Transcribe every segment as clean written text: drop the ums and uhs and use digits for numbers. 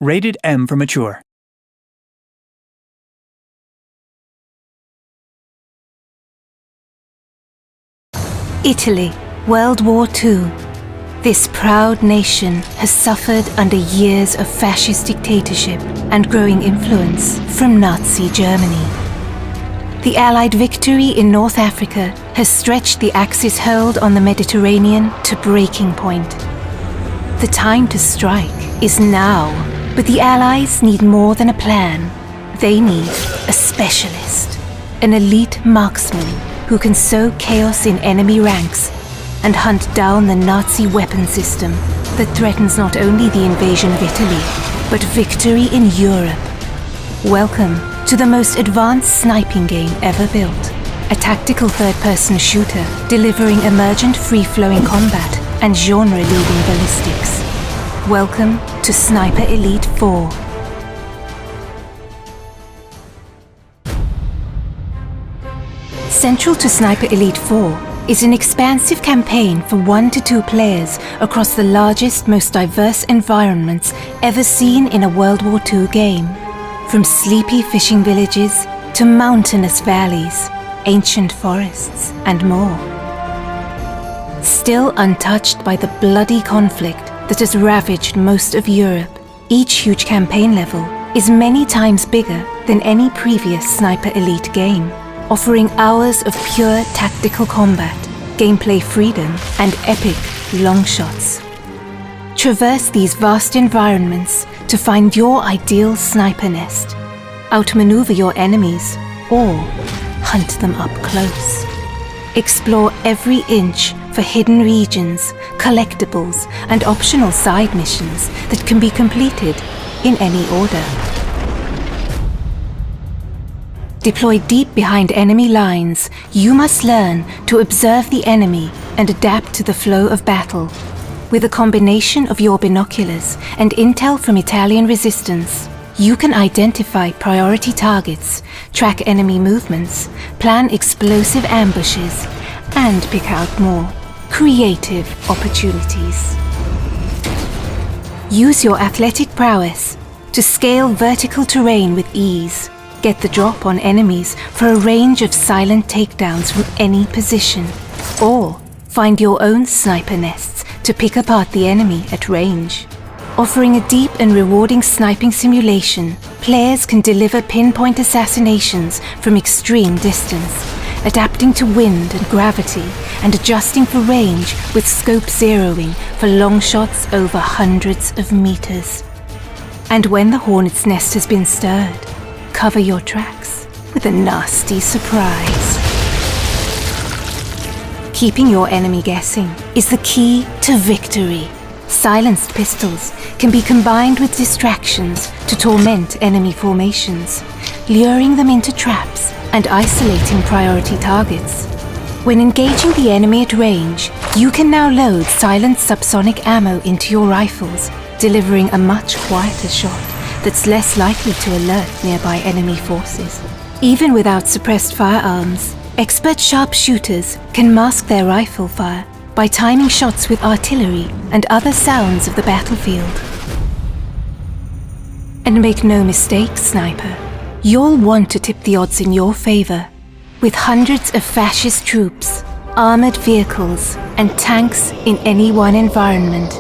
Rated M for mature. Italy, World War II. This proud nation has suffered under years of fascist dictatorship and growing influence from Nazi Germany. The Allied victory in North Africa has stretched the Axis hold on the Mediterranean to breaking point. The time to strike is now, but the Allies need more than a plan. They need a specialist, an elite marksman who can sow chaos in enemy ranks and hunt down the Nazi weapon system that threatens not only the invasion of Italy, but victory in Europe. Welcome to the most advanced sniping game ever built. A tactical third-person shooter delivering emergent free-flowing combat and genre-leading ballistics. Welcome to Sniper Elite 4. Central to Sniper Elite 4 is an expansive campaign for 1 to 2 players across the largest, most diverse environments ever seen in a World War II game. From sleepy fishing villages to mountainous valleys, ancient forests, and more. Still untouched by the bloody conflict that has ravaged most of Europe, each huge campaign level is many times bigger than any previous Sniper Elite game, offering hours of pure tactical combat, gameplay freedom, and epic long shots. Traverse these vast environments to find your ideal sniper nest, outmaneuver your enemies, or hunt them up close. Explore every inch for hidden regions, collectibles, and optional side missions that can be completed in any order. Deployed deep behind enemy lines, you must learn to observe the enemy and adapt to the flow of battle. With a combination of your binoculars and intel from Italian resistance, you can identify priority targets, track enemy movements, plan explosive ambushes, and pick out more creative opportunities. Use your athletic prowess to scale vertical terrain with ease. Get the drop on enemies for a range of silent takedowns from any position, or find your own sniper nests to pick apart the enemy at range. Offering a deep and rewarding sniping simulation, players can deliver pinpoint assassinations from extreme distance, adapting to wind and gravity and adjusting for range with scope zeroing for long shots over hundreds of meters. And when the hornet's nest has been stirred, cover your tracks with a nasty surprise. Keeping your enemy guessing is the key to victory. Silenced pistols can be combined with distractions to torment enemy formations, luring them into traps and isolating priority targets. When engaging the enemy at range, you can now load silent subsonic ammo into your rifles, delivering a much quieter shot that's less likely to alert nearby enemy forces. Even without suppressed firearms, expert sharpshooters can mask their rifle fire by timing shots with artillery and other sounds of the battlefield. And make no mistake, sniper, you'll want to tip the odds in your favor. With hundreds of fascist troops, armored vehicles, and tanks in any one environment,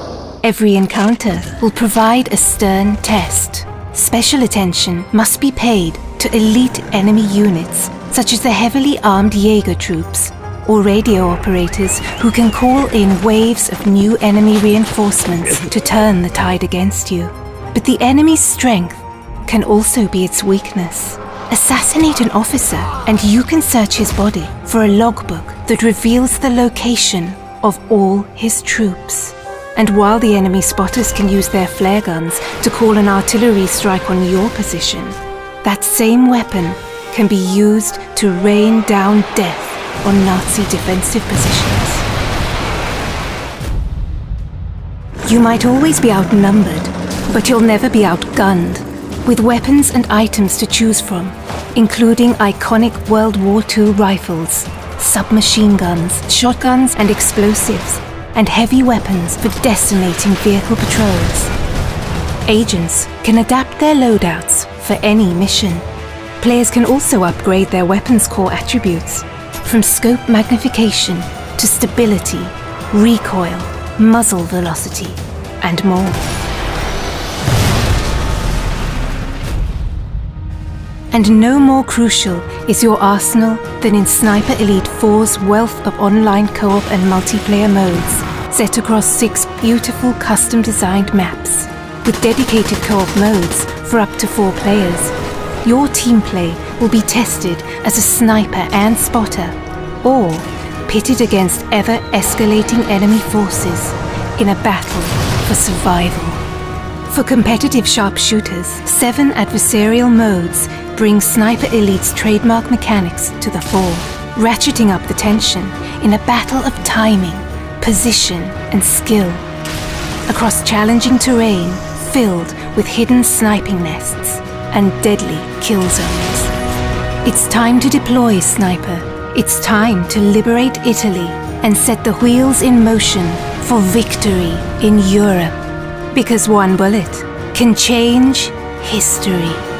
every encounter will provide a stern test. Special attention must be paid to elite enemy units, such as the heavily armed Jaeger troops, or radio operators who can call in waves of new enemy reinforcements to turn the tide against you. But the enemy's strength can also be its weakness. Assassinate an officer and you can search his body for a logbook that reveals the location of all his troops. And while the enemy spotters can use their flare guns to call an artillery strike on your position, that same weapon can be used to rain down death on Nazi defensive positions. You might always be outnumbered, but you'll never be outgunned, with weapons and items to choose from, including iconic World War II rifles, submachine guns, shotguns and explosives, and heavy weapons for decimating vehicle patrols. Agents can adapt their loadouts for any mission. Players can also upgrade their weapons core attributes, from scope magnification to stability, recoil, muzzle velocity, and more. And no more crucial is your arsenal than in Sniper Elite 4's wealth of online co-op and multiplayer modes, set across 6 beautiful custom-designed maps. With dedicated co-op modes for up to 4 players, your team play will be tested as a sniper and spotter, or pitted against ever-escalating enemy forces in a battle for survival. For competitive sharpshooters, 7 adversarial modes bring Sniper Elite's trademark mechanics to the fore, ratcheting up the tension in a battle of timing, position, and skill. Across challenging terrain filled with hidden sniping nests and deadly kill zones. It's time to deploy, Sniper. It's time to liberate Italy and set the wheels in motion for victory in Europe. Because one bullet can change history.